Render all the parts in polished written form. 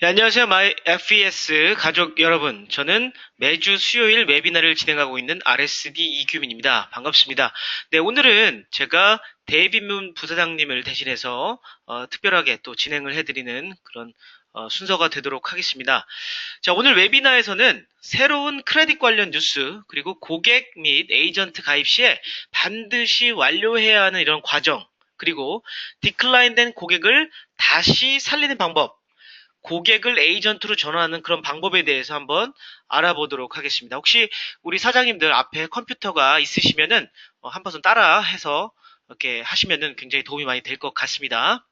네, 안녕하세요. 마이 FES 가족 여러분. 저는 매주 수요일 웨비나를 진행하고 있는 RSD 이규민입니다. 반갑습니다. 네, 오늘은 제가 대빈문 부사장님을 대신해서 특별하게 또 진행을 해드리는 그런 순서가 되도록 하겠습니다. 자, 오늘 웨비나에서는 새로운 크레딧 관련 뉴스, 그리고 고객 및 에이전트 가입 시에 반드시 완료해야 하는 이런 과정, 그리고 디클라인된 고객을 다시 살리는 방법, 고객을 에이전트로 전환하는 그런 방법에 대해서 한번 알아보도록 하겠습니다. 혹시 우리 사장님들 앞에 컴퓨터가 있으시면은 한번 따라 해서 이렇게 하시면은 굉장히 도움이 많이 될 것 같습니다.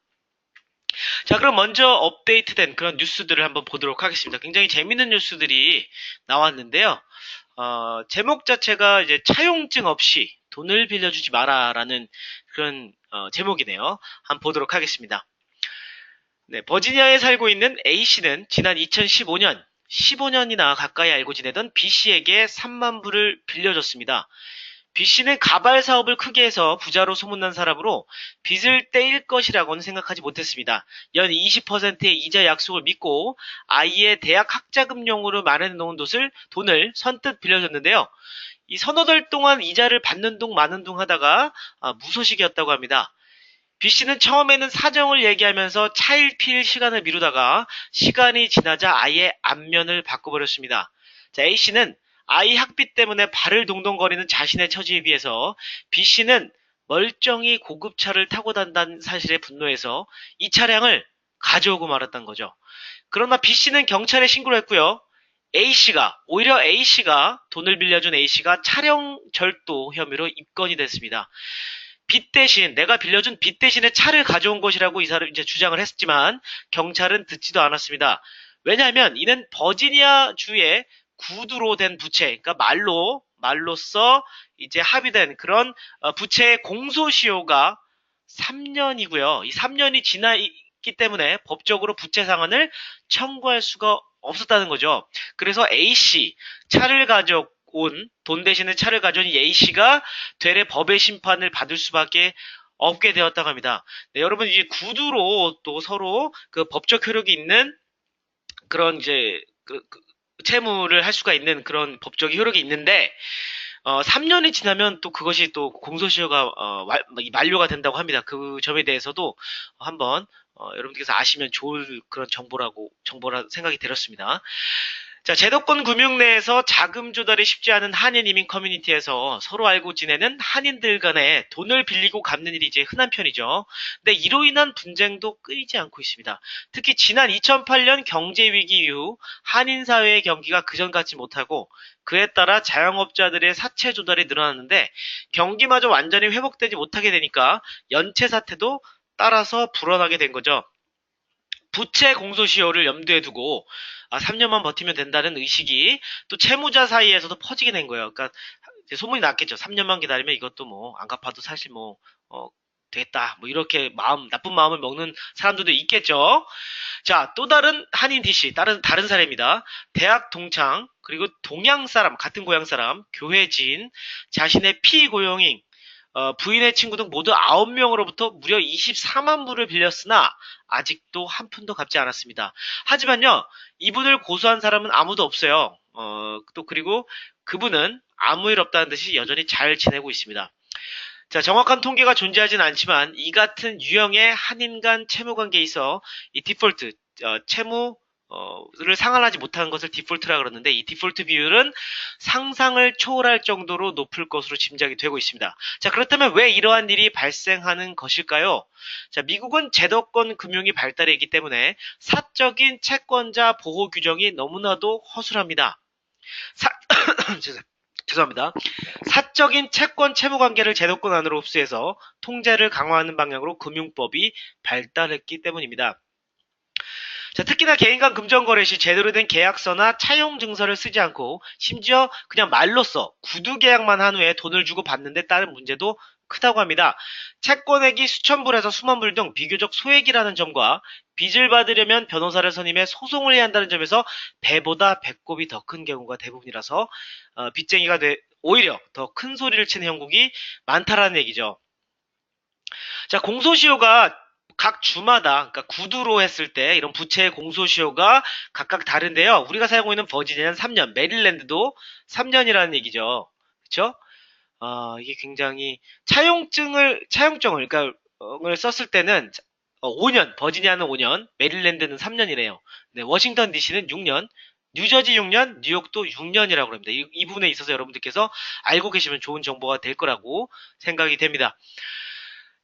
자, 그럼 먼저 업데이트된 그런 뉴스들을 한번 보도록 하겠습니다. 굉장히 재밌는 뉴스들이 나왔는데요. 제목 자체가 이제 차용증 없이 돈을 빌려주지 마라라는 그런 제목이네요. 한번 보도록 하겠습니다. 네, 버지니아에 살고 있는 A씨는 지난 2015년, 15년이나 가까이 알고 지내던 B씨에게 3만 불을 빌려줬습니다. B씨는 가발 사업을 크게 해서 부자로 소문난 사람으로 빚을 떼일 것이라고는 생각하지 못했습니다. 연 20%의 이자 약속을 믿고 아이의 대학 학자금용으로 마련해 놓은 돈을 선뜻 빌려줬는데요. 이 서너 달 동안 이자를 받는 둥 마는 둥 하다가 무소식이었다고 합니다. B씨는 처음에는 사정을 얘기하면서 차일피일 시간을 미루다가 시간이 지나자 아예 안면을 바꿔버렸습니다. 자, A씨는 아이 학비 때문에 발을 동동거리는 자신의 처지에 비해서 B씨는 멀쩡히 고급차를 타고 단다는 사실에 분노해서 이 차량을 가져오고 말았던 거죠. 그러나 B씨는 경찰에 신고를 했고요. 오히려 A씨가 돈을 빌려준 A씨가 차량 절도 혐의로 입건이 됐습니다. 빚 대신 내가 빌려준 빚 대신에 차를 가져온 것이라고 이 사람이 이제 주장을 했지만 경찰은 듣지도 않았습니다. 왜냐하면 이는 버지니아 주의 구두로 된 부채, 그러니까 말로써 이제 합의된 그런 부채의 공소시효가 3년이고요. 이 3년이 지나 있기 때문에 법적으로 부채 상환을 청구할 수가 없었다는 거죠. 그래서 A씨 돈 대신에 차를 가져온 A씨가 되레 법의 심판을 받을 수밖에 없게 되었다고 합니다. 네, 여러분 이제 구두로 또 서로 그 법적 효력이 있는 그런 이제 채무를 할 수가 있는 그런 법적 효력이 있는데 3년이 지나면 또 그것이 또 공소시효가 만료가 된다고 합니다. 그 점에 대해서도 한번 여러분께서 아시면 좋을 그런 정보라 생각이 들었습니다. 자, 제도권 금융 내에서 자금 조달이 쉽지 않은 한인 이민 커뮤니티에서 서로 알고 지내는 한인들 간에 돈을 빌리고 갚는 일이 이제 흔한 편이죠. 근데 이로 인한 분쟁도 끊이지 않고 있습니다. 특히 지난 2008년 경제 위기 이후 한인 사회의 경기가 그전 같지 못하고 그에 따라 자영업자들의 사채 조달이 늘어났는데 경기마저 완전히 회복되지 못하게 되니까 연체 사태도 따라서 불어나게 된 거죠. 부채 공소시효를 염두에 두고 3년만 버티면 된다는 의식이 또 채무자 사이에서도 퍼지게 된 거예요. 그러니까 소문이 났겠죠. 3년만 기다리면 이것도 뭐 안 갚아도 사실 뭐 되겠다. 뭐 이렇게 나쁜 마음을 먹는 사람들도 있겠죠. 자, 또 다른 한인 DC, 다른 사례입니다. 대학 동창, 그리고 동양 사람, 같은 고향 사람, 교회 지인, 자신의 피고용인, 부인의 친구 등 모두 9명으로부터 무려 24만 불을 빌렸으나 아직도 한 푼도 갚지 않았습니다. 하지만요, 이분을 고소한 사람은 아무도 없어요. 또 그리고 그분은 아무 일 없다는 듯이 여전히 잘 지내고 있습니다. 자, 정확한 통계가 존재하진 않지만 이 같은 유형의 한인 간 채무 관계에 있어 이 디폴트, 채무를 상환하지 못하는 것을 디폴트라 그러는데 이 디폴트 비율은 상상을 초월할 정도로 높을 것으로 짐작이 되고 있습니다. 자, 그렇다면 왜 이러한 일이 발생하는 것일까요? 자, 미국은 제도권 금융이 발달했기 때문에 사적인 채권자 보호 규정이 너무나도 허술합니다. 사, 죄송합니다. 사적인 채권 채무 관계를 제도권 안으로 흡수해서 통제를 강화하는 방향으로 금융법이 발달했기 때문입니다. 자, 특히나 개인 간 금전거래 시 제대로 된 계약서나 차용 증서를 쓰지 않고 심지어 그냥 말로써 구두 계약만 한 후에 돈을 주고 받는 데 따른 문제도 크다고 합니다. 채권액이 수천 불에서 수만 불 등 비교적 소액이라는 점과 빚을 받으려면 변호사를 선임해 소송을 해야 한다는 점에서 배보다 배꼽이 더 큰 경우가 대부분이라서 빚쟁이가 오히려 더 큰 소리를 치는 형국이 많다라는 얘기죠. 자, 공소시효가 각 주마다, 그러니까 구두로 했을 때 이런 부채의 공소시효가 각각 다른데요. 우리가 살고 있는 버지니아는 3년, 메릴랜드도 3년이라는 얘기죠. 그쵸? 이게 굉장히 차용증을, 그러니까, 을 썼을 때는 5년, 버지니아는 5년, 메릴랜드는 3년이래요. 네, 워싱턴 DC는 6년, 뉴저지 6년, 뉴욕도 6년이라고 합니다. 이 부분에 있어서 여러분들께서 알고 계시면 좋은 정보가 될 거라고 생각이 됩니다.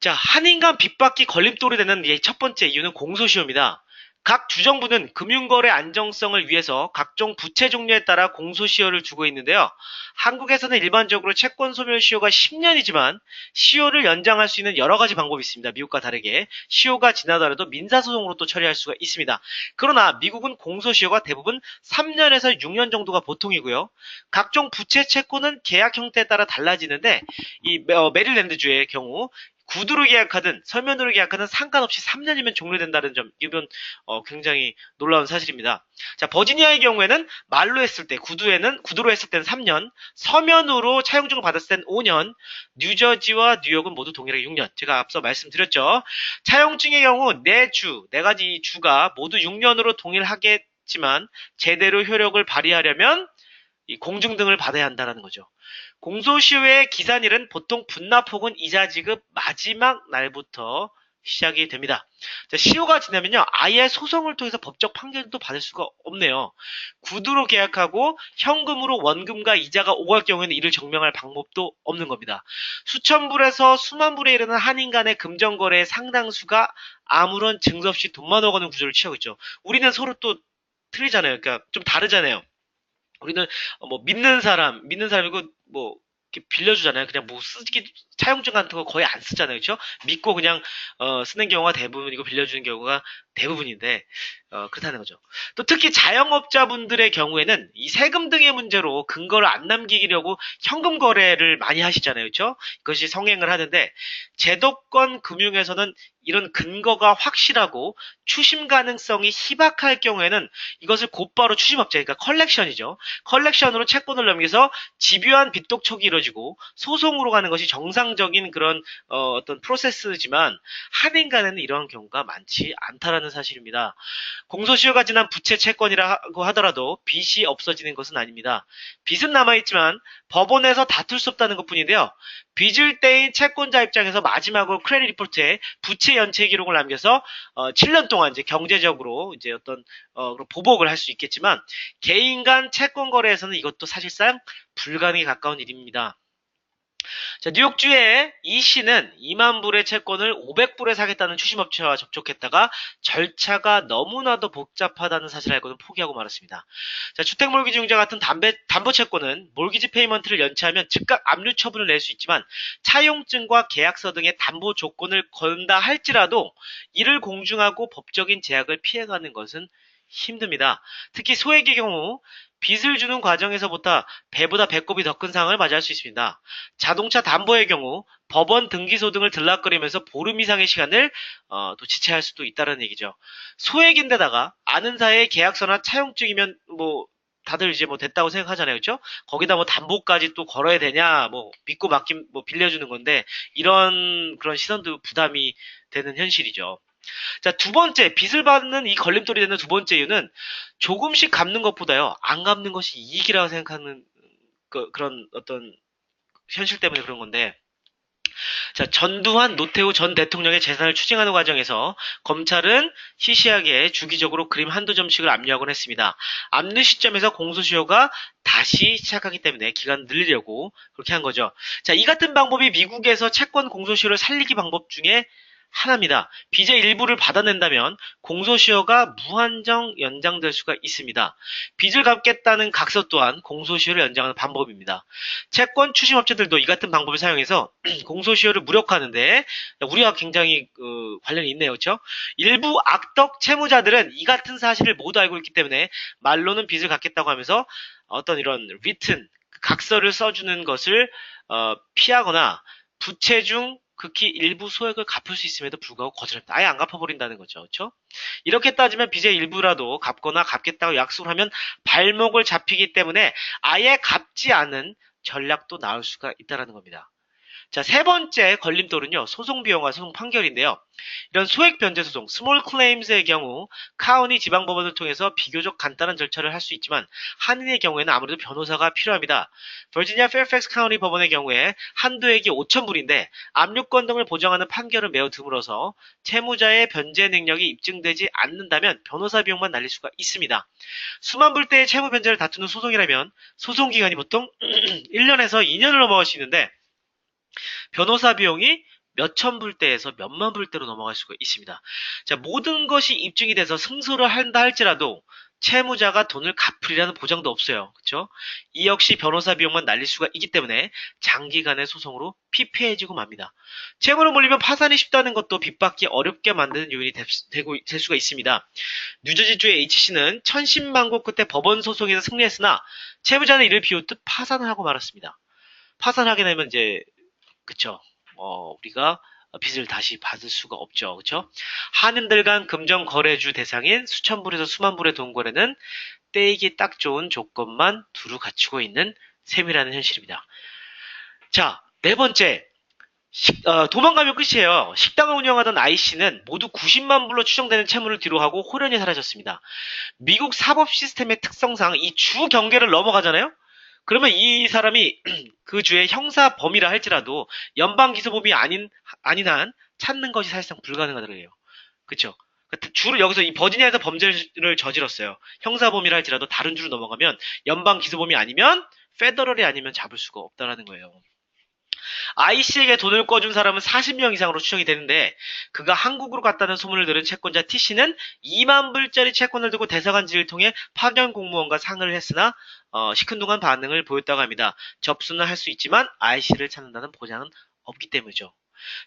자, 한인간 빚받기 걸림돌이 되는 첫 번째 이유는 공소시효입니다. 각 주정부는 금융거래 안정성을 위해서 각종 부채 종류에 따라 공소시효를 두고 있는데요. 한국에서는 일반적으로 채권 소멸시효가 10년이지만 시효를 연장할 수 있는 여러 가지 방법이 있습니다. 미국과 다르게 시효가 지나더라도 민사소송으로 또 처리할 수가 있습니다. 그러나 미국은 공소시효가 대부분 3년에서 6년 정도가 보통이고요. 각종 부채 채권은 계약 형태에 따라 달라지는데 메릴랜드주의 경우 구두로 계약하든 서면으로 계약하든 상관없이 3년이면 종료된다는 점, 이건 굉장히 놀라운 사실입니다. 자, 버지니아의 경우에는 말로 했을 때 구두로 했을 때는 3년, 서면으로 차용증을 받았을 때는 5년, 뉴저지와 뉴욕은 모두 동일하게 6년. 제가 앞서 말씀드렸죠. 차용증의 경우 네 가지 주가 모두 6년으로 동일하겠지만 제대로 효력을 발휘하려면 이 공증등을 받아야 한다는 거죠. 공소시효의 기산일은 보통 분납 혹은 이자 지급 마지막 날부터 시작이 됩니다. 자, 시효가 지나면요, 아예 소송을 통해서 법적 판결도 받을 수가 없네요. 구두로 계약하고 현금으로 원금과 이자가 오갈 경우에는 이를 증명할 방법도 없는 겁니다. 수천 불에서 수만 불에 이르는 한인 간의 금전거래의 상당수가 아무런 증거 없이 돈만 오가는 구조를 취하고 있죠. 우리는 서로 또 틀리잖아요. 그러니까 좀 다르잖아요. 우리는 믿는 사람이고 뭐 이렇게 빌려주잖아요. 그냥 뭐 쓰기 차용증 같은 거 거의 안 쓰잖아요. 그렇죠? 믿고 그냥 쓰는 경우가 대부분이고 빌려주는 경우가 대부분인데 그렇다는 거죠. 또 특히 자영업자분들의 경우에는 이 세금 등의 문제로 근거를 안 남기려고 현금 거래를 많이 하시잖아요. 그렇죠? 그것이 성행을 하는데 제도권 금융에서는 이런 근거가 확실하고 추심 가능성이 희박할 경우에는 이것을 곧바로 추심업체, 그러니까 컬렉션이죠. 컬렉션으로 채권을 넘겨서 집요한 빚독촉이 이루어지고 소송으로 가는 것이 정상적인 그런 어떤 프로세스지만 한인간에는 이러한 경우가 많지 않다라는 사실입니다. 공소시효가 지난 부채 채권이라고 하더라도 빚이 없어지는 것은 아닙니다. 빚은 남아있지만 법원에서 다툴 수 없다는 것뿐인데요. 빚을 떼인 채권자 입장에서 마지막으로 크레딧 리포트에 부채 연체 기록을 남겨서 7년 동안 이제 경제적으로 이제 어떤 보복을 할 수 있겠지만 개인 간 채권 거래에서는 이것도 사실상 불가능에 가까운 일입니다. 자, 뉴욕주의 이 씨는 2만 불의 채권을 500불에 사겠다는 추심업체와 접촉했다가 절차가 너무나도 복잡하다는 사실을 알고는 포기하고 말았습니다. 자, 주택몰기지융자 같은 담보채권은 몰기지 페이먼트를 연체하면 즉각 압류 처분을 낼 수 있지만 차용증과 계약서 등의 담보 조건을 건다 할지라도 이를 공증하고 법적인 제약을 피해가는 것은 힘듭니다. 특히 소액의 경우 빚을 주는 과정에서부터 배보다 배꼽이 더 큰 상황을 맞이할 수 있습니다. 자동차 담보의 경우 법원 등기소 등을 들락거리면서 보름 이상의 시간을 또 지체할 수도 있다는 얘기죠. 소액인데다가 아는 사이에 계약서나 차용증이면 뭐 다들 이제 뭐 됐다고 생각하잖아요. 그렇죠? 거기다 뭐 담보까지 또 걸어야 되냐, 뭐 믿고 맡긴 뭐 빌려주는 건데 이런 그런 시선도 부담이 되는 현실이죠. 자, 두 번째, 빚을 받는 이 걸림돌이 되는 두 번째 이유는 조금씩 갚는 것보다요, 안 갚는 것이 이익이라고 생각하는 그런 어떤 현실 때문에 그런 건데, 자, 전두환, 노태우 전 대통령의 재산을 추징하는 과정에서 검찰은 시시하게 주기적으로 그림 한두 점씩을 압류하곤 했습니다. 압류 시점에서 공소시효가 다시 시작하기 때문에 기간을 늘리려고 그렇게 한 거죠. 자, 이 같은 방법이 미국에서 채권 공소시효를 살리기 방법 중에 하나입니다. 빚의 일부를 받아낸다면 공소시효가 무한정 연장될 수가 있습니다. 빚을 갚겠다는 각서 또한 공소시효를 연장하는 방법입니다. 채권 추심업체들도 이 같은 방법을 사용해서 공소시효를 무력화하는데 우리와 굉장히 관련이 있네요. 그렇죠? 일부 악덕 채무자들은 이 같은 사실을 모두 알고 있기 때문에 말로는 빚을 갚겠다고 하면서 어떤 이런 리튼, 각서를 써주는 것을 피하거나 부채 중 극히 일부 소액을 갚을 수 있음에도 불구하고 거절합니다. 아예 안 갚아버린다는 거죠. 그렇죠? 이렇게 따지면 빚의 일부라도 갚거나 갚겠다고 약속을 하면 발목을 잡히기 때문에 아예 갚지 않은 전략도 나올 수가 있다는 겁니다. 자, 세 번째 걸림돌은요, 소송 비용과 소송 판결인데요. 이런 소액 변제 소송, 스몰 클레임스의 경우 카운티 지방법원을 통해서 비교적 간단한 절차를 할 수 있지만 한인의 경우에는 아무래도 변호사가 필요합니다. 버지니아 페어팩스 카운티 법원의 경우에 한도액이 5,000불인데 압류권 등을 보장하는 판결은 매우 드물어서 채무자의 변제 능력이 입증되지 않는다면 변호사 비용만 날릴 수가 있습니다. 수만 불대의 채무 변제를 다투는 소송이라면 소송 기간이 보통 1년에서 2년을 넘어갈 수 있는데 변호사 비용이 몇천 불대에서 몇만 불대로 넘어갈 수가 있습니다. 자, 모든 것이 입증이 돼서 승소를 한다 할지라도 채무자가 돈을 갚으리라는 보장도 없어요. 그렇죠? 이 역시 변호사 비용만 날릴 수가 있기 때문에 장기간의 소송으로 피폐해지고 맙니다. 채무를 몰리면 파산이 쉽다는 것도 빚받기 어렵게 만드는 요인이 될 수가 있습니다. 뉴저지주의 H씨는 1010만고 끝에 법원 소송에서 승리했으나 채무자는 이를 비웃듯 파산을 하고 말았습니다. 파산하게 되면 이제 그쵸. 우리가 빚을 다시 받을 수가 없죠. 그쵸? 한인들 간 금전 거래주 대상인 수천 불에서 수만 불의 돈 거래는 떼이기 딱 좋은 조건만 두루 갖추고 있는 셈이라는 현실입니다. 자, 네 번째. 도망가면 끝이에요. 식당을 운영하던 I씨는 모두 90만 불로 추정되는 채무를 뒤로하고 홀연히 사라졌습니다. 미국 사법 시스템의 특성상 이 주 경계를 넘어가잖아요? 그러면 이 사람이 그 주의 형사 범위라 할지라도 연방 기소범위 아닌 한 찾는 것이 사실상 불가능하더래요. 그쵸? 주를 여기서 이 버지니아에서 범죄를 저질렀어요. 형사 범위라 할지라도 다른 주로 넘어가면 연방 기소범위 아니면 페더럴이 아니면 잡을 수가 없다라는 거예요. I씨에게 돈을 꿔준 사람은 40명 이상으로 추정이 되는데 그가 한국으로 갔다는 소문을 들은 채권자 T씨는 2만 불짜리 채권을 들고 대사관 지를 통해 파견 공무원과 상의를 했으나 시큰둥한 반응을 보였다고 합니다. 접수는 할 수 있지만 I씨를 찾는다는 보장은 없기 때문이죠.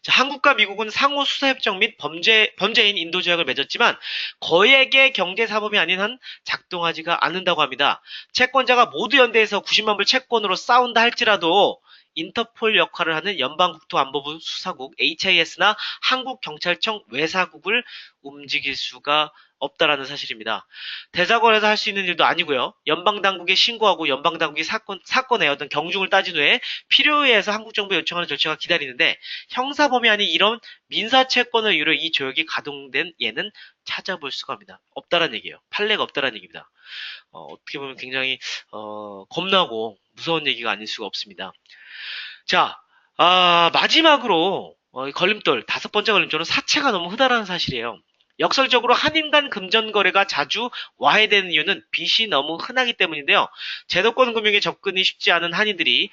자, 한국과 미국은 상호 수사협정 및 범죄인 인도 조약을 맺었지만 거액의 경제사범이 아닌 한 작동하지가 않는다고 합니다. 채권자가 모두 연대해서 90만 불 채권으로 싸운다 할지라도 인터폴 역할을 하는 연방국토안보부 수사국 HIS나 한국경찰청 외사국을 움직일 수가 없다라는 사실입니다. 대사관에서 할 수 있는 일도 아니고요. 연방당국에 신고하고 연방당국이 사건의 어떤 경중을 따진 후에 필요에 의해서 한국정부에 요청하는 절차가 기다리는데 형사범위 아닌 이런 민사채권을 이유로 이 조약이 가동된 예는 찾아볼 수가 없다라는 얘기예요. 판례가 없다라는 얘기입니다. 어떻게 보면 굉장히 겁나고 무서운 얘기가 아닐 수가 없습니다. 자, 마지막으로 걸림돌, 다섯 번째 걸림돌은 사채가 너무 흔하다는 사실이에요. 역설적으로 한인 간 금전 거래가 자주 와해되는 이유는 빚이 너무 흔하기 때문인데요. 제도권 금융에 접근이 쉽지 않은 한인들이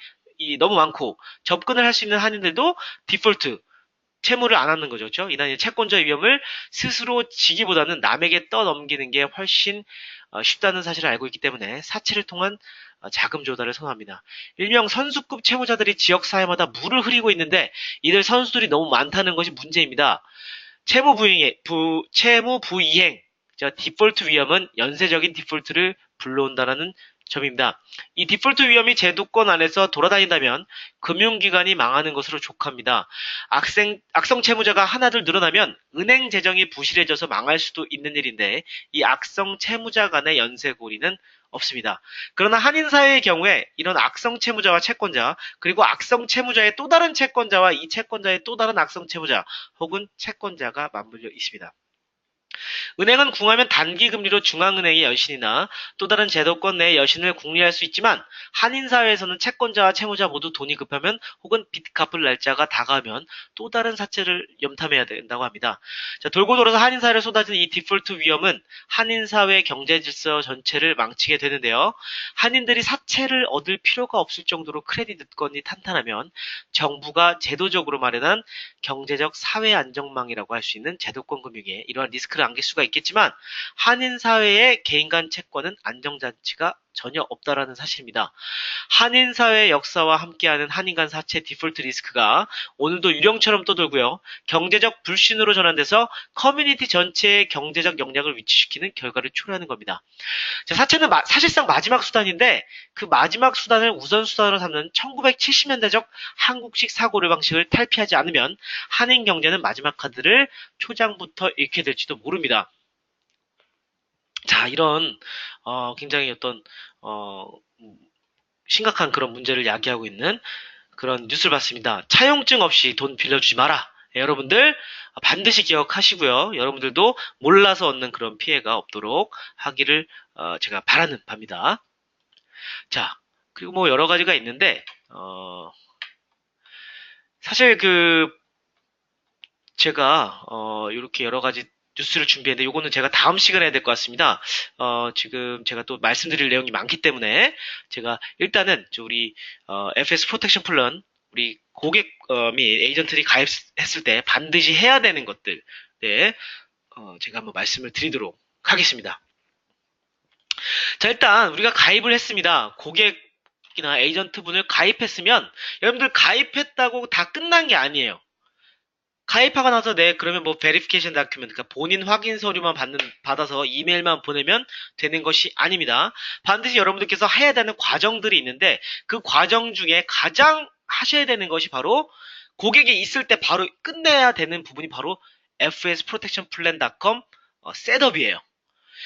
너무 많고 접근을 할 수 있는 한인들도 디폴트, 채무를 안 하는 거죠. 그렇죠? 이런 채권자 위험을 스스로 지기보다는 남에게 떠넘기는 게 훨씬 쉽다는 사실을 알고 있기 때문에 사채를 통한 자금 조달을 선호합니다. 일명 선수급 채무자들이 지역 사회마다 물을 흐리고 있는데 이들 선수들이 너무 많다는 것이 문제입니다. 채무 부이행, 디폴트 위험은 연쇄적인 디폴트를 불러온다는 점입니다. 이 디폴트 위험이 제도권 안에서 돌아다닌다면 금융기관이 망하는 것으로 족합니다. 악성 채무자가 하나둘 늘어나면 은행 재정이 부실해져서 망할 수도 있는 일인데 이 악성 채무자 간의 연쇄고리는 없습니다. 그러나 한인사회의 경우에 이런 악성 채무자와 채권자 그리고 악성 채무자의 또 다른 채권자와 이 채권자의 또 다른 악성 채무자 혹은 채권자가 맞물려 있습니다. 은행은 궁하면 단기금리로 중앙은행의 여신이나 또 다른 제도권 내의 여신을 궁리할 수 있지만 한인사회에서는 채권자와 채무자 모두 돈이 급하면 혹은 빚 갚을 날짜가 다가오면 또 다른 사채를 염탐해야 된다고 합니다. 자, 돌고 돌아서 한인사회를 쏟아지는 이 디폴트 위험은 한인사회 경제질서 전체를 망치게 되는데요. 한인들이 사채를 얻을 필요가 없을 정도로 크레딧권이 탄탄하면 정부가 제도적으로 마련한 경제적 사회 안정망이라고 할 수 있는 제도권 금융에 이러한 리스크를 안길 수가 있겠지만 한인 사회의 개인 간 채권은 안정장치가 전혀 없다라는 사실입니다. 한인 사회의 역사와 함께하는 한인 간 사채 디폴트 리스크가 오늘도 유령처럼 떠돌고요. 경제적 불신으로 전환돼서 커뮤니티 전체의 경제적 역량을 위치시키는 결과를 초래하는 겁니다. 자, 사채는 사실상 마지막 수단인데 그 마지막 수단을 우선 수단으로 삼는 1970년대적 한국식 사고를 방식을 탈피하지 않으면 한인 경제는 마지막 카드를 초장부터 잃게 될지도 모릅니다. 자, 이런 굉장히 어떤 심각한 그런 문제를 야기하고 있는 그런 뉴스를 봤습니다. 차용증 없이 돈 빌려주지 마라. 여러분들 반드시 기억하시고요. 여러분들도 몰라서 얻는 그런 피해가 없도록 하기를 제가 바라는 바입니다. 자, 그리고 뭐 여러 가지가 있는데 사실 제가 이렇게 여러 가지 뉴스를 준비했는데 요거는 제가 다음 시간에 해야 될 것 같습니다. 지금 제가 또 말씀드릴 내용이 많기 때문에 제가 일단은 우리 FS 프로텍션 플랜 우리 고객 및 에이전트들이 가입했을 때 반드시 해야 되는 것들 네, 제가 한번 말씀을 드리도록 하겠습니다. 자, 일단 우리가 가입을 했습니다. 고객이나 에이전트 분을 가입했으면 여러분들 가입했다고 다 끝난 게 아니에요. 가입하고 나서 그러면 뭐 베리피케이션 다큐멘트, 그러니까 본인 확인 서류만 받아서 이메일만 보내면 되는 것이 아닙니다. 반드시 여러분들께서 해야 되는 과정들이 있는데 그 과정 중에 가장 하셔야 되는 것이 바로 고객이 있을 때 바로 끝내야 되는 부분이 바로 fsprotectionplan.com 셋업이에요.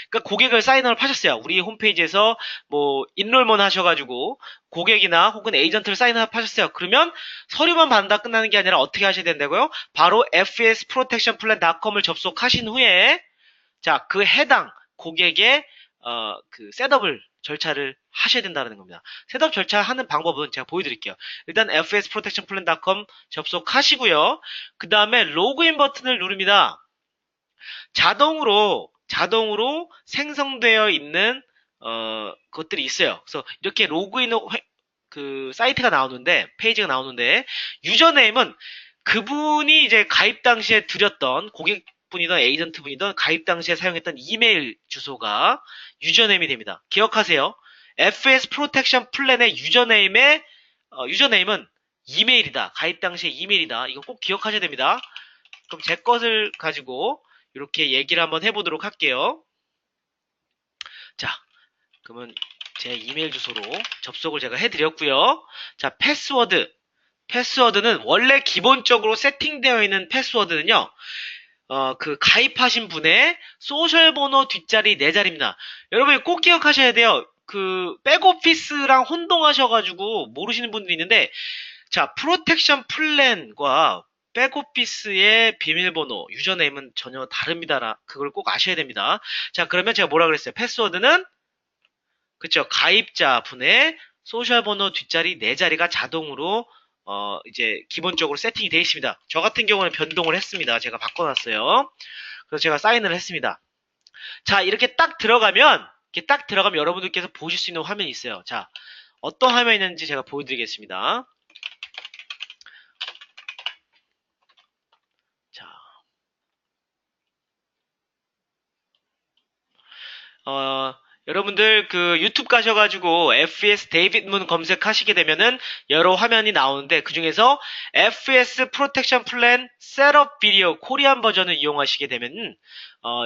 그러니까 고객을 사인업을 하셨어요. 우리 홈페이지에서 뭐 인롤먼 하셔가지고 고객이나 혹은 에이전트를 사인업 하셨어요. 그러면 서류만 받는다 끝나는 게 아니라 어떻게 하셔야 된다고요? 바로 fsprotectionplan.com을 접속하신 후에 자, 그 해당 고객의 그 셋업을 절차를 하셔야 된다는 겁니다. 셋업 절차 하는 방법은 제가 보여드릴게요. 일단 fsprotectionplan.com 접속하시고요. 그 다음에 로그인 버튼을 누릅니다. 자동으로 생성되어 있는 것들이 있어요. 그래서 이렇게 로그인 그 사이트가 나오는데 페이지가 나오는데 유저네임은 그분이 이제 가입 당시에 드렸던 고객분이든 에이전트분이든 가입 당시에 사용했던 이메일 주소가 유저네임이 됩니다. 기억하세요. FS 프로텍션 플랜의 유저네임은 이메일이다. 가입 당시에 이메일이다. 이거 꼭 기억하셔야 됩니다. 그럼 제 것을 가지고 이렇게 얘기를 한번 해보도록 할게요. 자, 그러면 제 이메일 주소로 접속을 제가 해드렸고요. 자, 패스워드는 원래 기본적으로 세팅되어 있는 패스워드는요. 그 가입하신 분의 소셜 번호 뒷자리 4자리입니다. 여러분이 꼭 기억하셔야 돼요. 그 백오피스랑 혼동하셔가지고 모르시는 분들이 있는데 자, 프로텍션 플랜과 백오피스의 비밀번호, 유저네임은 전혀 다릅니다. 그걸 꼭 아셔야 됩니다. 자, 그러면 제가 뭐라 그랬어요? 패스워드는 그쵸, 가입자 분의 소셜 번호 뒷자리 4자리가 자동으로 이제 기본적으로 세팅이 되어 있습니다. 저 같은 경우는 변동을 했습니다. 제가 바꿔놨어요. 그래서 제가 사인을 했습니다. 자, 이렇게 딱 들어가면 여러분들께서 보실 수 있는 화면이 있어요. 자, 어떤 화면이 있는지 제가 보여드리겠습니다. 자, 여러분들 그 유튜브 가셔가지고 FS 데이빗 문 검색하시게 되면은 여러 화면이 나오는데 그 중에서 FS 프로텍션 플랜 셋업 비디오 코리안 버전을 이용하시게 되면은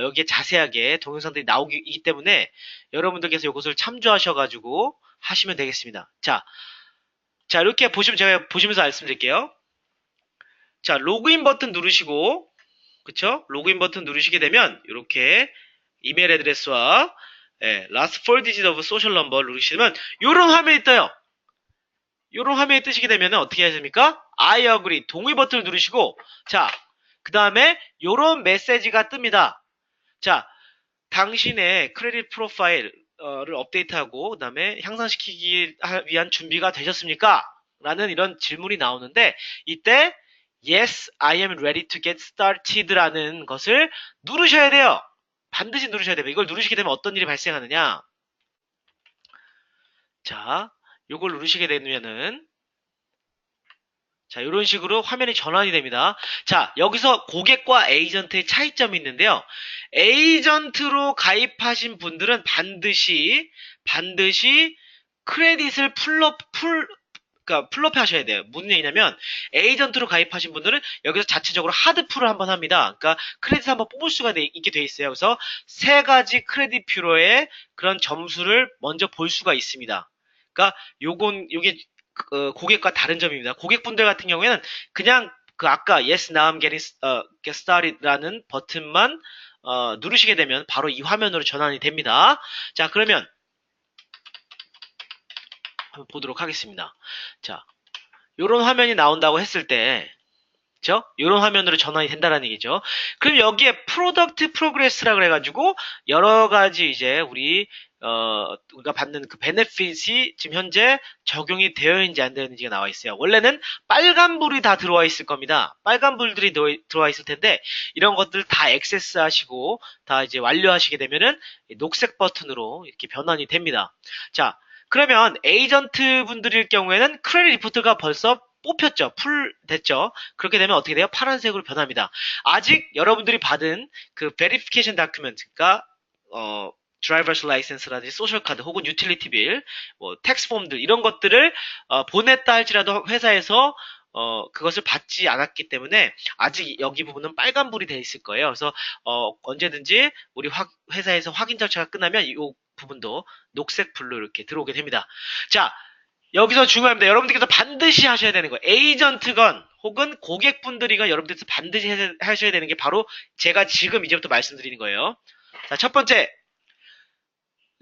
여기에 자세하게 동영상들이 나오기 때문에 여러분들께서 이것을 참조하셔가지고 하시면 되겠습니다. 자, 이렇게 보시면 제가 보시면서 말씀드릴게요. 자, 로그인 버튼 누르시고 그쵸? 로그인 버튼 누르시게 되면 이렇게 이메일 애드레스와 last four digit of social number 누르시면 요런 화면이 떠요. 요런 화면이 뜨시게 되면 어떻게 하십니까? I agree 동의 버튼을 누르시고 자, 그 다음에 요런 메시지가 뜹니다. 자, 당신의 크레딧 프로파일을 업데이트하고 그 다음에 향상시키기 위한 준비가 되셨습니까? 라는 이런 질문이 나오는데 이때 Yes, I am ready to get started 라는 것을 누르셔야 돼요. 반드시 누르셔야 돼요. 이걸 누르시게 되면 어떤 일이 발생하느냐? 자, 요걸 누르시게 되면은 자, 이런 식으로 화면이 전환이 됩니다. 자, 여기서 고객과 에이전트의 차이점이 있는데요. 에이전트로 가입하신 분들은 반드시 크레딧을 그러니까 풀업 하셔야 돼요. 무슨 얘기냐면 에이전트로 가입하신 분들은 여기서 자체적으로 하드풀을 한번 합니다. 그러니까 크레딧 한번 뽑을 수가 있게 돼 있어요. 그래서 3가지 크레딧 뷰러의 그런 점수를 먼저 볼 수가 있습니다. 그러니까 요게 고객과 다른 점입니다. 고객분들 같은 경우에는 그냥 그 아까 Yes, now I'm get started라는 버튼만 누르시게 되면 바로 이 화면으로 전환이 됩니다. 자, 그러면 한번 보도록 하겠습니다. 자, 요런 화면이 나온다고 했을 때, 그죠? 요런 화면으로 전환이 된다는 얘기죠. 그럼 여기에 프로덕트 프로그레스라 그래가지고 여러 가지 이제 우리가 받는 그 베네핏이 지금 현재 적용이 되어 있는지 안 되는지가 나와 있어요. 원래는 빨간불이 다 들어와 있을 겁니다. 빨간불들이 들어와 있을 텐데 이런 것들 다 액세스 하시고 다 이제 완료하시게 되면은 녹색 버튼으로 이렇게 변환이 됩니다. 자, 그러면 에이전트 분들일 경우에는 크레딧 리포트가 벌써 뽑혔죠. 풀 됐죠. 그렇게 되면 어떻게 돼요? 파란색으로 변합니다. 아직 여러분들이 받은 그 베리피케이션 다큐멘트가 드라이버스 라이센스라든지 소셜카드 혹은 유틸리티 빌, 뭐 텍스 폼들 이런 것들을 보냈다 할지라도 회사에서 그것을 받지 않았기 때문에 아직 여기 부분은 빨간불이 돼 있을 거예요. 그래서 언제든지 우리 회사에서 확인 절차가 끝나면 이 부분도 녹색 불로 이렇게 들어오게 됩니다. 자, 여기서 중요합니다. 여러분들께서 반드시 하셔야 되는 거예요. 에이전트건 혹은 고객분들이건 여러분들께서 반드시 하셔야 되는 게 바로 제가 지금 이제부터 말씀드리는 거예요. 자, 첫 번째,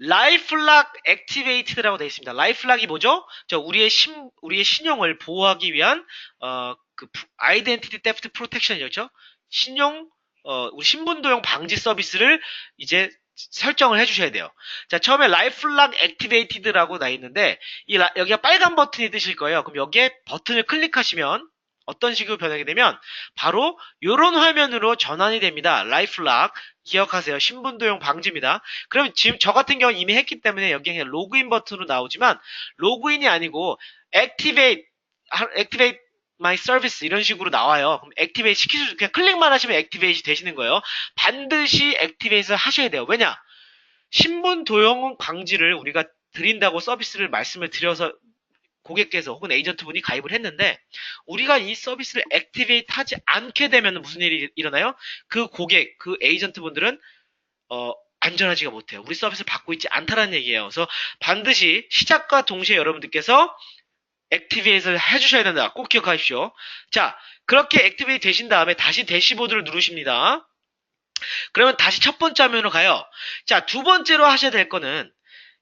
라이플락 액티베이티드라고 되어 있습니다. 라이플락이 뭐죠? 우리의 신용을 보호하기 위한 그 아이덴티티 테프트 프로텍션이었죠. 우리 신분도용 방지 서비스를 이제 설정을 해주셔야 돼요. 자, 처음에 라이플락 액티베이티드라고 나 있는데 여기가 빨간 버튼이 뜨실 거예요. 그럼 여기에 버튼을 클릭하시면 어떤 식으로 변하게 되면 바로 이런 화면으로 전환이 됩니다. 라이플락 기억하세요. 신분도용 방지입니다. 그럼 지금 저 같은 경우는 이미 했기 때문에 여기 그냥 로그인 버튼으로 나오지만 로그인이 아니고 액티베이트 my service 이런 식으로 나와요. 그럼 액티베이트 시키셔서 그냥 클릭만 하시면 액티베이트 되시는 거예요. 반드시 액티베이트를 하셔야 돼요. 왜냐? 신분 도용 방지를 우리가 드린다고 서비스를 말씀을 드려서 고객께서 혹은 에이전트분이 가입을 했는데 우리가 이 서비스를 액티베이트 하지 않게 되면 무슨 일이 일어나요? 그 고객, 그 에이전트분들은 안전하지가 못해요. 우리 서비스를 받고 있지 않다는 얘기예요. 그래서 반드시 시작과 동시에 여러분들께서 액티베이트를 해주셔야 된다. 꼭 기억하십시오. 자, 그렇게 액티베이트 되신 다음에 다시 대시보드를 누르십니다. 그러면 다시 첫 번째 화면으로 가요. 자, 두 번째로 하셔야 될 거는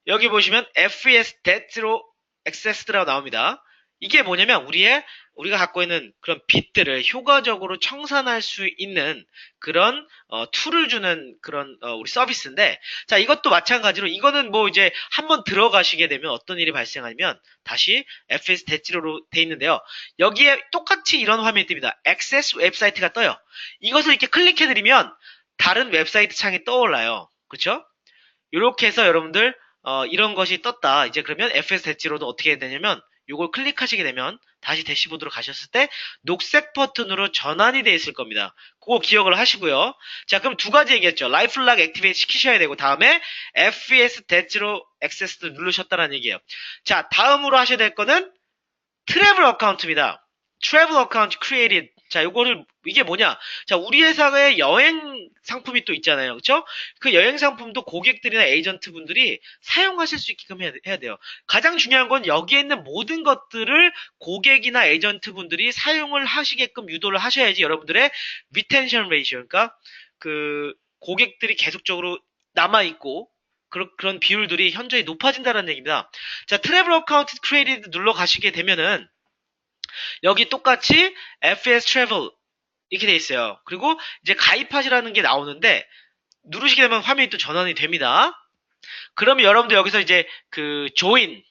여기 보시면 FES Debt로 Accessed라고 나옵니다. 이게 뭐냐면 우리가 갖고 있는 그런 빚들을 효과적으로 청산할 수 있는 그런 툴을 주는 그런 우리 서비스인데, 자, 이것도 마찬가지로 이거는 뭐 이제 한번 들어가시게 되면 어떤 일이 발생하냐면 다시 FS 대치로로 돼 있는데요. 여기에 똑같이 이런 화면이 뜹니다. 액세스 웹사이트가 떠요. 이것을 이렇게 클릭해드리면 다른 웹사이트 창이 떠올라요. 그렇죠? 이렇게 해서 여러분들 이런 것이 떴다. 이제 그러면 FS 대치로도 어떻게 해야 되냐면 요걸 클릭하시게 되면 다시 대시보드로 가셨을 때 녹색 버튼으로 전환이 되어 있을 겁니다. 그거 기억을 하시고요. 자, 그럼 두 가지 얘기했죠. 라이플락 액티베이트 시키셔야 되고 다음에 FES 대치로 액세스도 누르셨다는 얘기예요. 자, 다음으로 하셔야 될 거는 트래블 어카운트입니다. 트래블 어카운트 크리에이티드. 자, 이게 뭐냐? 자, 우리 회사의 여행 상품이 또 있잖아요. 그쵸? 그 여행 상품도 고객들이나 에이전트 분들이 사용하실 수 있게끔 해야 돼요. 가장 중요한 건 여기에 있는 모든 것들을 고객이나 에이전트 분들이 사용을 하시게끔 유도를 하셔야지 여러분들의 리텐션 레이시오, 그러니까 그 고객들이 계속적으로 남아있고 그런 비율들이 현저히 높아진다는 얘기입니다. 자, 트래블 어카운트 크리에이티드 눌러 가시게 되면은 여기 똑같이 FS Travel 이렇게 돼 있어요. 그리고 이제 가입하시라는 게 나오는데 누르시게 되면 화면이 또 전환이 됩니다. 그러면 여러분들 여기서 이제 그 조인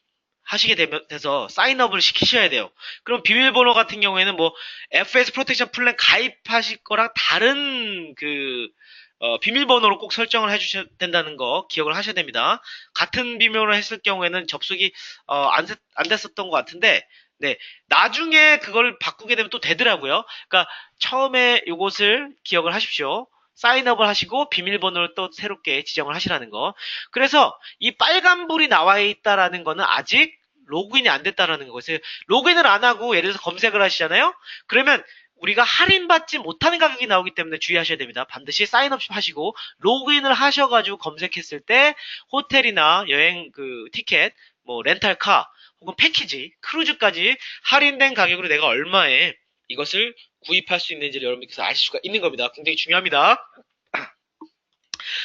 하시게 돼서 사인업을 시키셔야 돼요. 그럼 비밀번호 같은 경우에는 뭐 FS 프로텍션 플랜 가입하실 거랑 다른 그 비밀번호로 꼭 설정을 해주셔야 된다는 거 기억을 하셔야 됩니다. 같은 비밀번호로 했을 경우에는 접속이 안 됐었던 것 같은데 네, 나중에 그걸 바꾸게 되면 또 되더라고요. 그러니까 처음에 이것을 기억을 하십시오. 사인업을 하시고 비밀번호를 또 새롭게 지정을 하시라는 거. 그래서 이 빨간불이 나와 있다라는 거는 아직 로그인이 안 됐다라는 것을 로그인을 안 하고 예를 들어서 검색을 하시잖아요. 그러면 우리가 할인받지 못하는 가격이 나오기 때문에 주의하셔야 됩니다. 반드시 사인업 하시고 로그인을 하셔가지고 검색했을 때 호텔이나 여행 그 티켓, 뭐 렌탈카 혹은 패키지, 크루즈까지 할인된 가격으로 내가 얼마에 이것을 구입할 수 있는지를 여러분께서 아실 수가 있는 겁니다. 굉장히 중요합니다.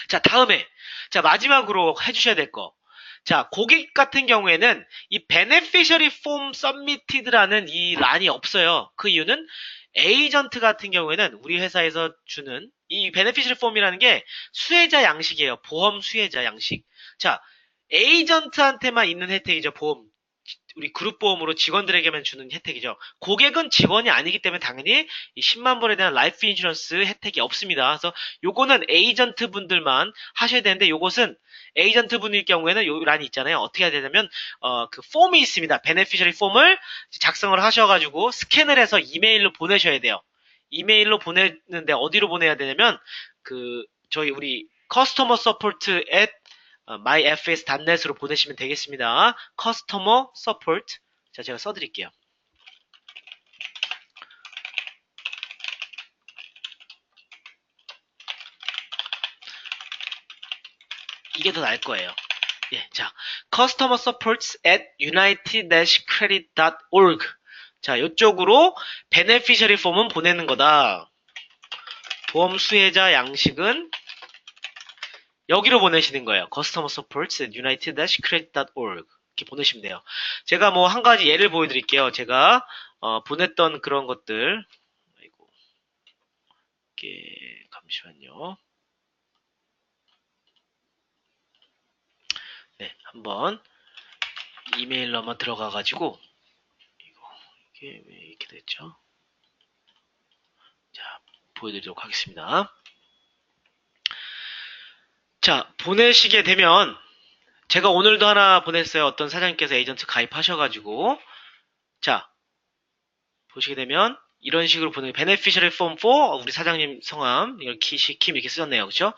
자, 다음에 자 마지막으로 해주셔야 될 거. 자, 고객 같은 경우에는 이 beneficiary form submitted라는 이 란이 없어요. 그 이유는 에이전트 같은 경우에는 우리 회사에서 주는 이 beneficiary form이라는 게 수혜자 양식이에요. 보험 수혜자 양식. 자, 에이전트한테만 있는 혜택이죠. 보험. 우리 그룹 보험으로 직원들에게만 주는 혜택이죠. 고객은 직원이 아니기 때문에 당연히 이 10만 불에 대한 라이프 인슈런스 혜택이 없습니다. 그래서 요거는 에이전트 분들만 하셔야 되는데 요것은 에이전트 분일 경우에는 요 란이 있잖아요. 어떻게 해야 되냐면 그 폼이 있습니다. 베네피셔리 폼을 작성을 하셔가지고 스캔을 해서 이메일로 보내셔야 돼요. 이메일로 보내는데 어디로 보내야 되냐면 그 저희 우리 커스터머 서포트 at myfs.net으로 보내시면 되겠습니다. Customer Support. 자, 제가 써드릴게요. 이게 더 나을 거예요. 예, 자, Customer Supports at united-credit.org. 자, 이쪽으로 베네피셔리 폼은 보내는 거다. 보험 수혜자 양식은 여기로 보내시는 거예요. Customer Supports at united-credit.org. 이렇게 보내시면 돼요. 제가 뭐 한 가지 예를 보여드릴게요. 제가 보냈던 그런 것들. 아이고, 이렇게 잠시만요. 네, 한번 이메일로 한번 들어가가지고 이게 왜 이렇게 됐죠? 자, 보여드리도록 하겠습니다. 자, 보내시게 되면 제가 오늘도 하나 보냈어요. 어떤 사장님께서 에이전트 가입하셔가지고 자, 보시게 되면 이런 식으로 보내는 beneficiary form for 우리 사장님 성함 이렇게 시킴 이렇게 쓰셨네요. 그렇죠?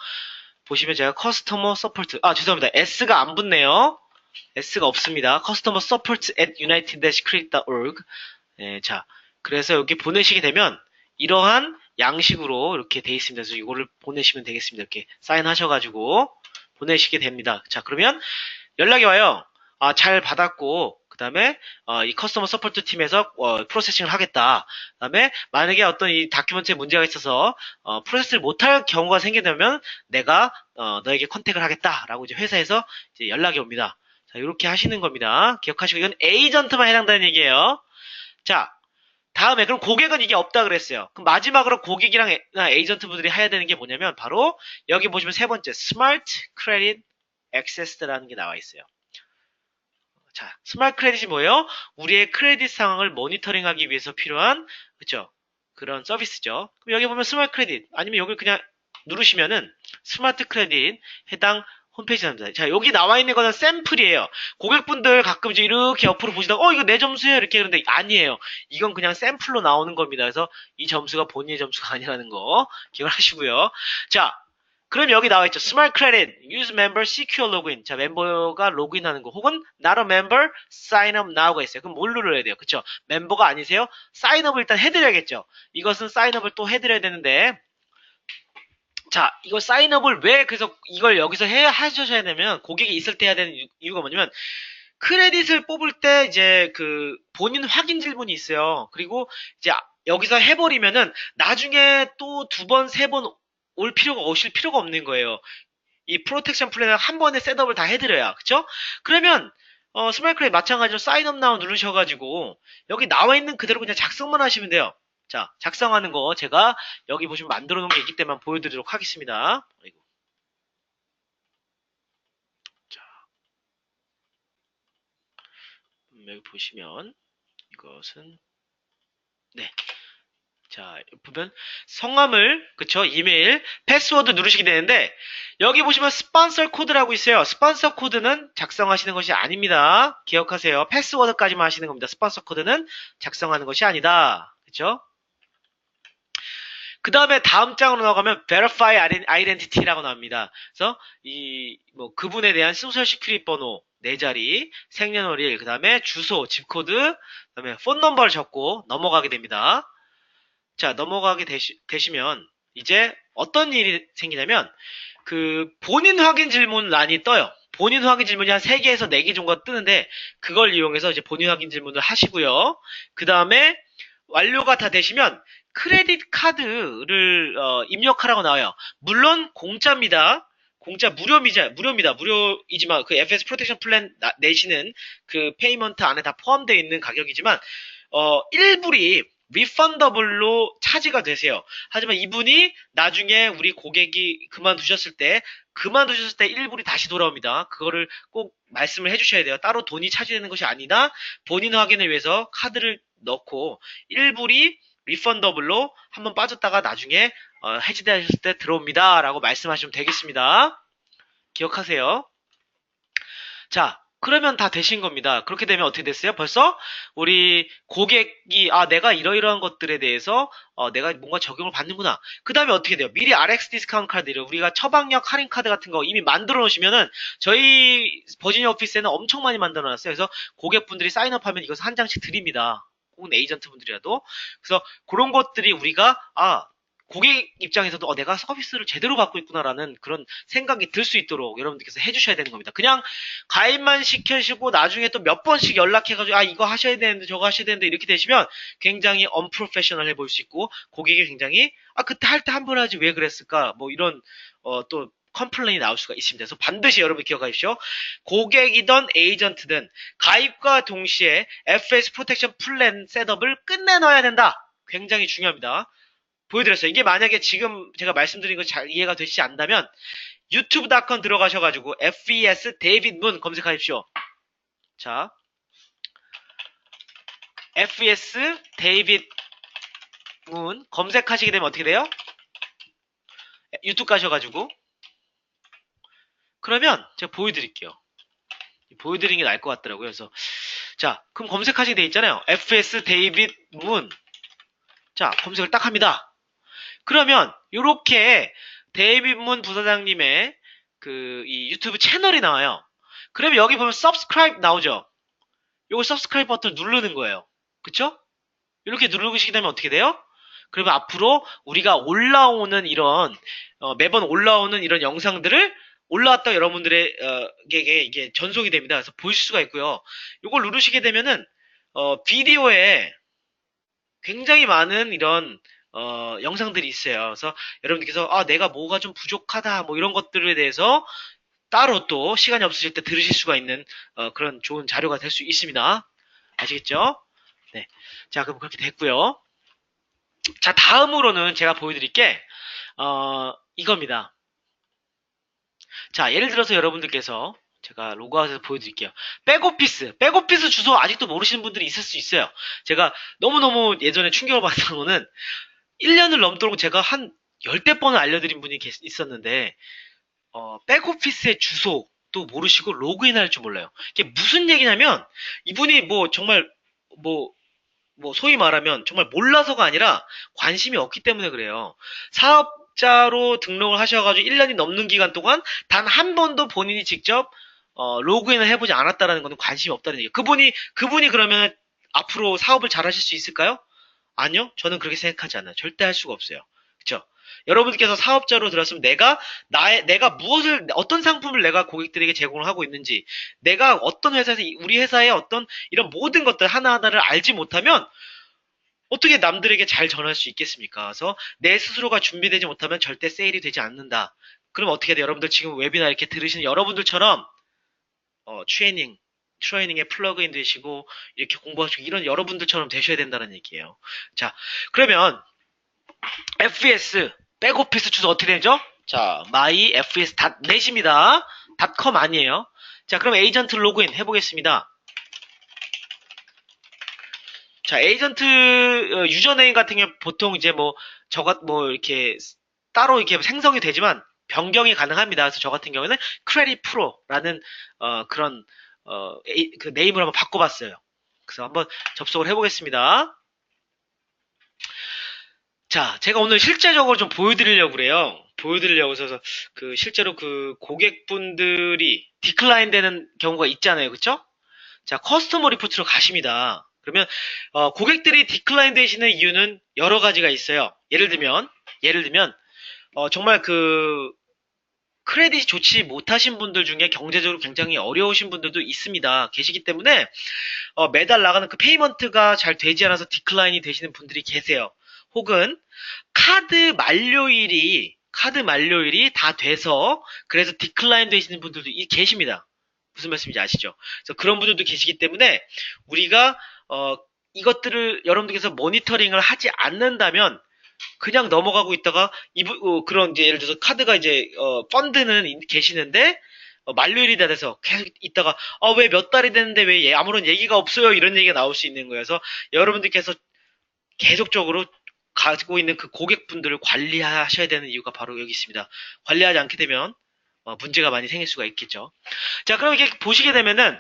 보시면 제가 customer support 죄송합니다. S가 안 붙네요. S가 없습니다. customer support at united-credit.org. 네, 자, 그래서 여기 보내시게 되면 이러한 양식으로 이렇게 돼 있습니다. 그래서 이거를 보내시면 되겠습니다. 이렇게 사인하셔가지고 보내시게 됩니다. 자, 그러면 연락이 와요. 잘 받았고, 그 다음에 이 커스터머 서포트 팀에서 프로세싱을 하겠다. 그 다음에 만약에 어떤 이 다큐멘트에 문제가 있어서 프로세스를 못할 경우가 생기면 내가 너에게 컨택을 하겠다라고 이제 회사에서 이제 연락이 옵니다. 자, 이렇게 하시는 겁니다. 기억하시고 이건 에이전트만 해당되는 얘기예요. 자, 다음에 그럼 고객은 이게 없다 그랬어요. 그럼 마지막으로 고객이랑 에이전트 분들이 해야 되는 게 뭐냐면 바로 여기 보시면 세 번째 스마트 크레딧 액세스라는 게 나와 있어요. 자, 스마트 크레딧이 뭐예요? 우리의 크레딧 상황을 모니터링하기 위해서 필요한 그렇죠? 그런 서비스죠. 그럼 여기 보면 스마트 크레딧 아니면 여기 그냥 누르시면은 스마트 크레딧 해당 홈페이지 나옵니다. 자, 여기 나와 있는 거는 샘플이에요. 고객분들 가끔 이제 이렇게 옆으로 보시다가 이거 내 점수예요 이렇게 그러는데 아니에요. 이건 그냥 샘플로 나오는 겁니다. 그래서 이 점수가 본인의 점수가 아니라는 거 기억하시고요. 자, 그럼 여기 나와 있죠. Smart Credit, Use Member Secure Login. 자, 멤버가 로그인하는 거. 혹은 Not a Member, Sign Up Now가 있어요. 그럼 뭘 눌러야 돼요? 그쵸? 멤버가 아니세요? 사인업을 일단 해드려야겠죠. 이것은 사인업을 또 해드려야 되는데 자, 이거 사인업을 왜 그래서 이걸 여기서 하셔야 되면 고객이 있을 때 해야 되는 이유가 뭐냐면 크레딧을 뽑을 때 이제 그 본인 확인 질문이 있어요. 그리고 이제 여기서 해버리면은 나중에 또 두 번, 세 번 오실 필요가 없는 거예요. 이 프로텍션 플랜을 한 번에 셋업을 다 해드려야, 그쵸? 그러면, 스마일 크레딧 마찬가지로 사인업 나우 누르셔가지고, 여기 나와 있는 그대로 그냥 작성만 하시면 돼요. 자, 작성하는 거 제가 여기 보시면 만들어 놓은 게 있기 때문에 보여드리도록 하겠습니다. 아이고. 자, 여기 보시면, 이것은, 네. 자, 보면 성함을 그쵸 이메일 패스워드 누르시게 되는데 여기 보시면 스폰서 코드라고 있어요. 스폰서 코드는 작성하시는 것이 아닙니다. 기억하세요. 패스워드까지만 하시는 겁니다. 스폰서 코드는 작성하는 것이 아니다. 그쵸? 그 다음에 다음 장으로 나가면 verify identity라고 나옵니다. 그래서 이 뭐 그분에 대한 소셜 시큐리티 번호 4자리, 생년월일, 그 다음에 주소, 집코드, 그 다음에 폰 넘버를 적고 넘어가게 됩니다. 자, 넘어가게 되시면 이제 어떤 일이 생기냐면 그 본인 확인 질문란이 떠요. 본인 확인 질문이 한 3개에서 4개 정도가 뜨는데 그걸 이용해서 이제 본인 확인 질문을 하시고요. 그 다음에 완료가 다 되시면 크레딧 카드를 입력하라고 나와요. 물론 공짜입니다. 공짜 무료입니다. 무료이지만 그 FS 프로텍션 플랜 내시는 그 페이먼트 안에 다 포함되어 있는 가격이지만 일불이 리펀더블로 차지가 되세요. 하지만 이분이 나중에 우리 고객이 그만두셨을 때 일불이 다시 돌아옵니다. 그거를 꼭 말씀을 해주셔야 돼요. 따로 돈이 차지되는 것이 아니라 본인 확인을 위해서 카드를 넣고 일불이 리펀더블로 한번 빠졌다가 나중에 해지되셨을 때 들어옵니다. 라고 말씀하시면 되겠습니다. 기억하세요. 자, 그러면 다 되신 겁니다. 그렇게 되면 어떻게 됐어요? 벌써 우리 고객이 내가 이러이러한 것들에 대해서 내가 뭔가 적용을 받는구나. 그 다음에 어떻게 돼요? 미리 RX 디스카운트 카드를 우리가 처방약 할인 카드 같은 거 이미 만들어 놓으시면은 저희 버지니아 오피스에는 엄청 많이 만들어 놨어요. 그래서 고객분들이 사인업하면 이것을 한 장씩 드립니다. 혹은 에이전트 분들이라도. 그래서 그런 것들이 우리가 고객 입장에서도 내가 서비스를 제대로 받고 있구나라는 그런 생각이 들 수 있도록 여러분들께서 해주셔야 되는 겁니다. 그냥 가입만 시켜주고 나중에 또 몇 번씩 연락해가지고 이거 하셔야 되는데 저거 하셔야 되는데 이렇게 되시면 굉장히 언프로페셔널해 보일 수 있고 고객이 굉장히 그때 할 때 한 번 하지 왜 그랬을까 뭐 이런 또 컴플레인이 나올 수가 있습니다. 그래서 반드시 여러분 기억하십시오. 고객이든 에이전트든 가입과 동시에 FS 프로텍션 플랜 셋업을 끝내놔야 된다. 굉장히 중요합니다. 보여드렸어요. 이게 만약에 지금 제가 말씀드린 거 잘 이해가 되시지 않다면 유튜브.com 들어가셔가지고 FES 데이빗 문 검색하십시오. 자, FES 데이빗 문 검색하시게 되면 어떻게 돼요? 유튜브 가셔가지고 그러면 제가 보여드릴게요. 보여드리는 게 나을 것 같더라고요. 그래서 자, 그럼 검색하시게 돼 있잖아요. FS 데이빗 문. 자, 검색을 딱 합니다. 그러면 요렇게 데이빗 문 부사장님의 이 유튜브 채널이 나와요. 그러면 여기 보면 subscribe 나오죠. 요거 subscribe 버튼 누르는 거예요. 그쵸? 이렇게 누르시게 되면 어떻게 돼요? 그러면 앞으로 우리가 올라오는 이런 매번 올라오는 이런 영상들을 올라왔다 여러분들에게 이게 전송이 됩니다. 그래서 보실 수가 있고요. 요걸 누르시게 되면은 비디오에 굉장히 많은 이런 영상들이 있어요. 그래서 여러분들께서 내가 뭐가 좀 부족하다 뭐 이런 것들에 대해서 따로 또 시간이 없으실 때 들으실 수가 있는 그런 좋은 자료가 될 수 있습니다. 아시겠죠? 네. 자, 그럼 그렇게 됐고요. 자, 다음으로는 제가 보여드릴 게 이겁니다. 자, 예를 들어서 여러분들께서 제가 로그아웃해서 보여드릴게요. 백오피스 주소 아직도 모르시는 분들이 있을 수 있어요. 제가 너무너무 예전에 충격을 받았던 거는 1년을 넘도록 제가 한 10대 번을 알려드린 분이 있었는데 백오피스의 주소도 모르시고 로그인할 줄 몰라요. 이게 무슨 얘기냐면 이분이 뭐 정말 소위 말하면 정말 몰라서가 아니라 관심이 없기 때문에 그래요. 사업자로 등록을 하셔가지고 1년이 넘는 기간 동안 단 한 번도 본인이 직접 로그인을 해보지 않았다라는 것은 관심이 없다는 얘기예요. 그분이 그러면 앞으로 사업을 잘 하실 수 있을까요? 아니요. 저는 그렇게 생각하지 않아요. 절대 할 수가 없어요. 그쵸? 여러분들께서 사업자로 들었으면 내가 어떤 상품을 내가 고객들에게 제공을 하고 있는지, 내가 어떤 회사에서, 우리 회사의 어떤 이런 모든 것들 하나하나를 알지 못하면 어떻게 남들에게 잘 전할 수 있겠습니까? 그래서 내 스스로가 준비되지 못하면 절대 세일이 되지 않는다. 그럼 어떻게 돼요? 여러분들 지금 웨비나 이렇게 들으시는 여러분들처럼 트레이닝에 플러그인 되시고 이렇게 공부하시고 이런 여러분들처럼 되셔야 된다는 얘기예요. 자, 그러면 FES 백오피스 주소 어떻게 되죠? 자, myfs.net입니다. .com 아니에요. 자, 그럼 에이전트 로그인 해보겠습니다. 자, 에이전트 유저네임 같은 경우 보통 이제 이렇게 따로 이렇게 생성이 되지만 변경이 가능합니다. 그래서 저 같은 경우는 크레딧 프로라는 그런 그 네임을 한번 바꿔봤어요. 그래서 한번 접속을 해보겠습니다. 자, 제가 오늘 실제적으로 좀 보여드리려고 그래요. 해서 실제로 그 고객분들이 디클라인 되는 경우가 있잖아요. 그쵸? 자, 커스터머 리포트로 가십니다. 그러면 고객들이 디클라인 되시는 이유는 여러 가지가 있어요. 예를 들면 정말 크레딧이 좋지 못하신 분들 중에 경제적으로 굉장히 어려우신 분들도 계시기 때문에 매달 나가는 그 페이먼트가 잘 되지 않아서 디클라인이 되시는 분들이 계세요. 혹은 카드 만료일이 카드 만료일이 다 돼서 그래서 디클라인 되시는 분들도 계십니다. 무슨 말씀인지 아시죠? 그래서 그런 분들도 계시기 때문에 우리가 이것들을 여러분들께서 모니터링을 하지 않는다면 그냥 넘어가고 있다가 그런 이제 예를 들어서 카드가 이제 펀드는 계시는데 만료일이 다 돼서 계속 있다가 왜 몇 달이 됐는데 왜 아무런 얘기가 없어요, 이런 얘기가 나올 수 있는 거여서 여러분들께서 계속적으로 가지고 있는 그 고객분들을 관리하셔야 되는 이유가 바로 여기 있습니다. 관리하지 않게 되면 문제가 많이 생길 수가 있겠죠. 자, 그럼 이렇게 보시게 되면은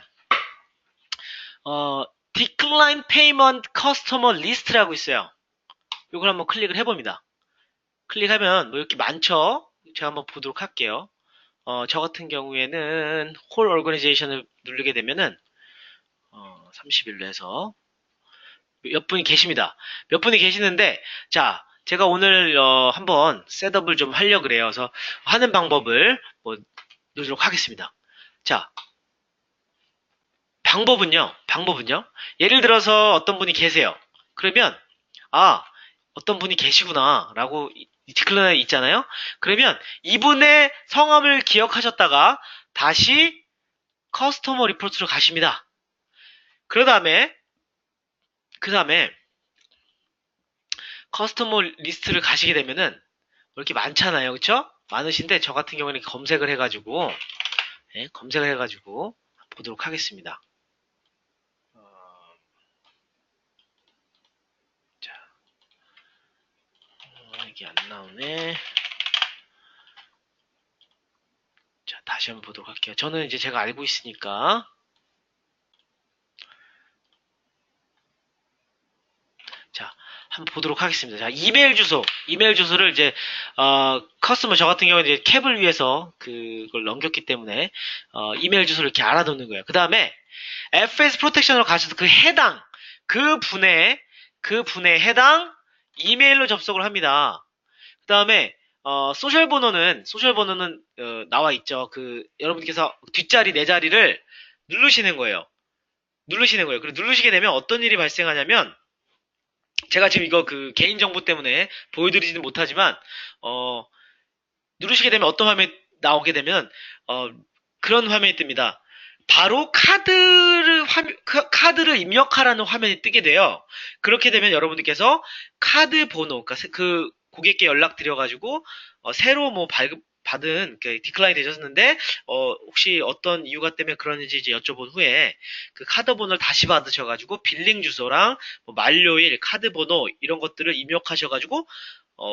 Decline Payment Customer List라고 있어요. 이걸 한번 클릭을 해봅니다. 클릭하면 뭐 이렇게 많죠? 제가 한번 보도록 할게요. 저 같은 경우에는 홀 오르가니제이션을 누르게 되면은 30일로 해서 몇 분이 계십니다. 몇 분이 계시는데, 자, 제가 오늘 한번 셋업을 좀 하려고 그래요. 그래서 하는 방법을 놓도록 하겠습니다. 자, 방법은요. 예를 들어서 어떤 분이 계세요. 그러면 어떤 분이 계시구나 라고 디클라인이 있잖아요. 그러면 이분의 성함을 기억하셨다가 다시 커스터머 리포트로 가십니다. 그 다음에 커스터머 리스트를 가시게 되면은 이렇게 많잖아요. 그쵸? 많으신데 저 같은 경우는 검색을 해가지고 보도록 하겠습니다. 자, 이게 안 나오네. 자, 다시 한번 보도록 할게요. 저는 이제 제가 알고 있으니까. 자, 한번 보도록 하겠습니다. 자, 이메일 주소를 이제, 커스터머 저 같은 경우는 이제 캡을 위해서 그걸 넘겼기 때문에, 이메일 주소를 이렇게 알아두는 거예요. 그 다음에, FS 프로텍션으로 가셔서 그 분의 해당 이메일로 접속을 합니다. 그 다음에, 소셜 번호는, 나와 있죠. 여러분께서 뒷자리, 네 자리를 누르시는 거예요. 그리고 누르시게 되면 어떤 일이 발생하냐면, 제가 지금 이거 개인정보 때문에 보여드리지는 못하지만, 누르시게 되면 어떤 화면이 나오게 되면, 그런 화면이 뜹니다. 바로 카드를 입력하라는 화면이 뜨게 돼요. 그렇게 되면 여러분들께서 카드 번호, 그러니까 그 고객께 연락드려가지고, 새로 받은, 디클라인 되셨는데, 혹시 어떤 이유가 때문에 그러는지 이제 여쭤본 후에, 그 카드 번호를 다시 받으셔가지고, 빌링 주소랑, 만료일, 카드 번호, 이런 것들을 입력하셔가지고,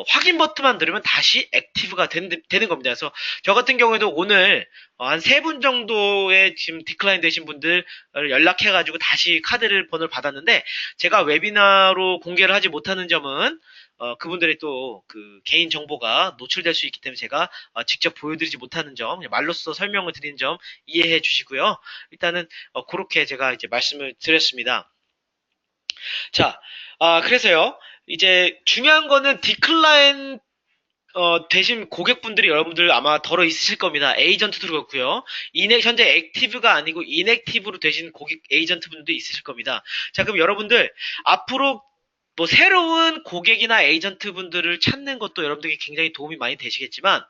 확인 버튼만 누르면 다시 액티브가 되는 겁니다. 그래서 저 같은 경우에도 오늘 한 3분 정도의 지금 디클라인 되신 분들 연락해가지고 다시 카드를 번호를 받았는데 제가 웨비나로 공개를 하지 못하는 점은 그분들의 또 개인 정보가 노출될 수 있기 때문에 제가 직접 보여드리지 못하는 점, 말로써 설명을 드리는 점 이해해 주시고요. 일단은 그렇게 제가 이제 말씀을 드렸습니다. 자, 그래서요. 이제 중요한 거는 디클라인 되신 고객분들이 여러분들 아마 덜어 있으실 겁니다. 에이전트도 그렇고요. 현재 액티브가 아니고 인액티브로 되신 에이전트 분들도 있으실 겁니다. 자, 그럼 여러분들 앞으로 새로운 고객이나 에이전트 분들을 찾는 것도 여러분들에게 굉장히 도움이 많이 되시겠지만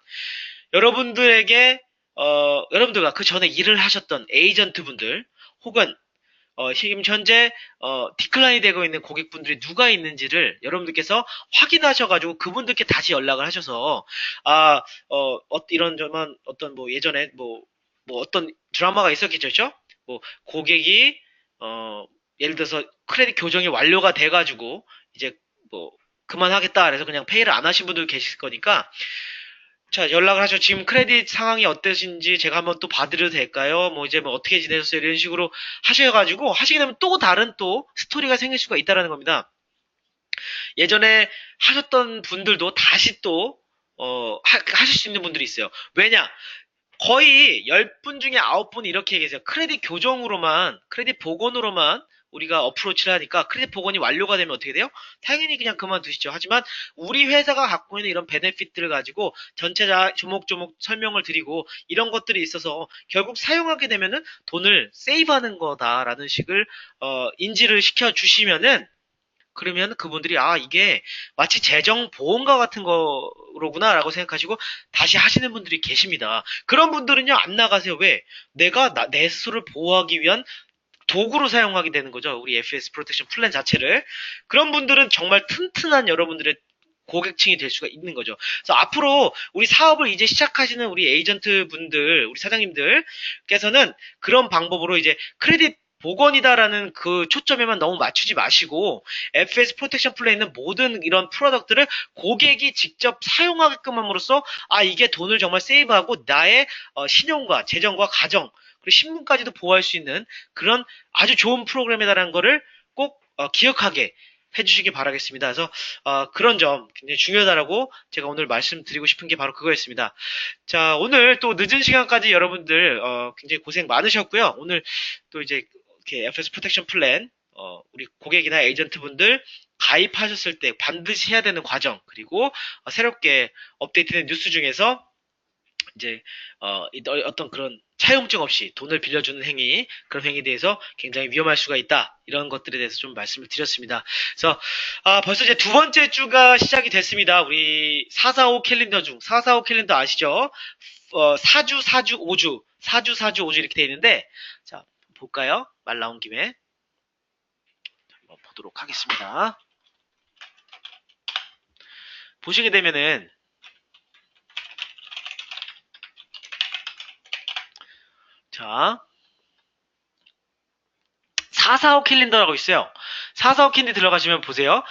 여러분들과 그 전에 일을 하셨던 에이전트 분들 혹은 지금 현재 디클라인이 되고 있는 고객분들이 누가 있는지를 여러분들께서 확인하셔가지고 그분들께 다시 연락을 하셔서 이런저런 어떤 예전에 어떤 드라마가 있었겠죠? 고객이 예를 들어서 크레딧 교정이 완료가 돼가지고 이제 그만하겠다 그래서 그냥 페이를 안 하신 분들 계실 거니까 자, 연락을 하죠. 지금 크레딧 상황이 어떠신지 제가 한번 또 봐드려도 될까요? 이제 어떻게 지내셨어요? 이런 식으로 하셔가지고, 하시게 되면 또 다른 스토리가 생길 수가 있다라는 겁니다. 예전에 하셨던 분들도 다시 하실 수 있는 분들이 있어요. 왜냐? 거의 10분 중에 9분 이렇게 계세요. 크레딧 복원으로만 우리가 어프로치를 하니까 크레딧 복원이 완료가 되면 어떻게 돼요? 당연히 그냥 그만두시죠. 하지만 우리 회사가 갖고 있는 이런 베네핏들을 가지고 전체 조목조목 설명을 드리고 이런 것들이 있어서 결국 사용하게 되면은 돈을 세이브하는 거다라는 식을 인지를 시켜주시면은 그러면 그분들이 이게 마치 재정보험과 같은 거로구나라고 생각하시고 다시 하시는 분들이 계십니다. 그런 분들은요, 안 나가세요. 왜? 내가 내 스스로를 보호하기 위한 도구로 사용하게 되는 거죠. 우리 FS 프로텍션 플랜 자체를. 그런 분들은 정말 튼튼한 여러분들의 고객층이 될 수가 있는 거죠. 그래서 앞으로 우리 사업을 이제 시작하시는 우리 에이전트 분들, 우리 사장님들께서는 그런 방법으로 이제 크레딧 복원이다라는 그 초점에만 너무 맞추지 마시고 FS 프로텍션 플랜에 있는 모든 이런 프로덕트를 고객이 직접 사용하게끔 함으로써 이게 돈을 정말 세이브하고 나의 신용과 재정과 가정 그리고 신분까지도 보호할 수 있는 그런 아주 좋은 프로그램이다라는 거를 꼭 기억하게 해주시기 바라겠습니다. 그래서 그런 점 굉장히 중요하다라고 제가 오늘 말씀드리고 싶은 게 바로 그거였습니다. 자, 오늘 또 늦은 시간까지 여러분들 굉장히 고생 많으셨고요. 오늘 또 이제 이렇게 FS 프로텍션 플랜 우리 고객이나 에이전트 분들 가입하셨을 때 반드시 해야 되는 과정 그리고 새롭게 업데이트된 뉴스 중에서 이제 어떤 그런 차용증 없이 돈을 빌려주는 행위, 그런 행위에 대해서 굉장히 위험할 수가 있다. 이런 것들에 대해서 좀 말씀을 드렸습니다. 그래서 벌써 이제 두 번째 주가 시작이 됐습니다. 우리 445 캘린더 중 445 캘린더 아시죠? 4주, 4주, 5주, 4주, 4주, 5주 이렇게 되어 있는데 자, 볼까요? 말 나온 김에 한번 보도록 하겠습니다. 보시게 되면은 자, 445 캘린더라고 있어요. 445 캘린더 들어가시면 보세요.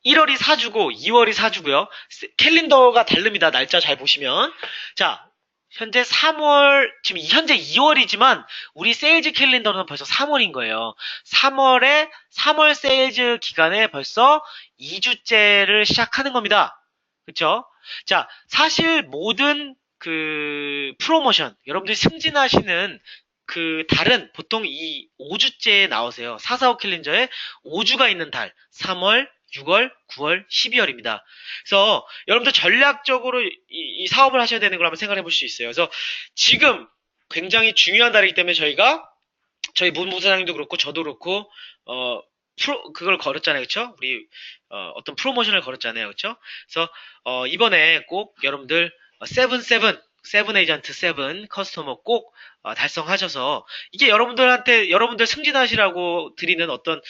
1월이 4주고 2월이 4주고요. 캘린더가 다릅니다. 날짜 잘 보시면. 자, 현재 3월, 지금 현재 2월이지만 우리 세일즈 캘린더는 벌써 3월인 거예요. 3월 세일즈 기간에 벌써 2주째를 시작하는 겁니다. 그쵸? 자, 사실 모든 그 프로모션, 여러분들이 승진하시는 그 달은 보통 이 5주째에 나오세요. 445 캘린저에 5주가 있는 달, 3월, 6월, 9월, 12월입니다. 그래서 여러분들 전략적으로 이 사업을 하셔야 되는 걸 한번 생각해 볼 수 있어요. 그래서 지금 굉장히 중요한 달이기 때문에 저희 문부사장님도 그렇고 저도 그렇고 그걸 걸었잖아요. 그쵸? 우리 어떤 프로모션을 걸었잖아요. 그쵸? 그래서 이번에 꼭 여러분들 세븐 에이전트 세븐 커스터머 꼭 달성하셔서 이게 여러분들 승진하시라고 드리는 어떤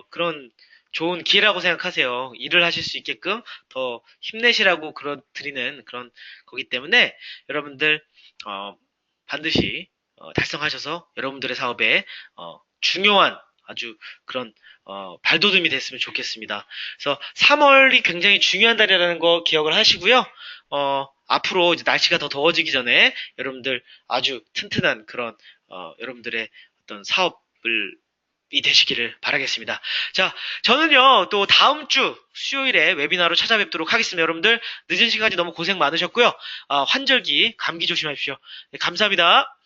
그런 좋은 기회라고 생각하세요. 일을 하실 수 있게끔 더 힘내시라고 드리는 그런 거기 때문에 여러분들 반드시 달성하셔서 여러분들의 사업에 중요한 아주 그런 발돋움이 됐으면 좋겠습니다. 그래서 3월이 굉장히 중요한 달이라는 거 기억을 하시고요. 앞으로 이제 날씨가 더 더워지기 전에 여러분들 아주 튼튼한 그런 여러분들의 어떤 사업을 이 되시기를 바라겠습니다. 자, 저는요, 또 다음 주 수요일에 웨비나로 찾아뵙도록 하겠습니다. 여러분들 늦은 시간까지 너무 고생 많으셨고요. 환절기, 감기 조심하십시오. 네, 감사합니다.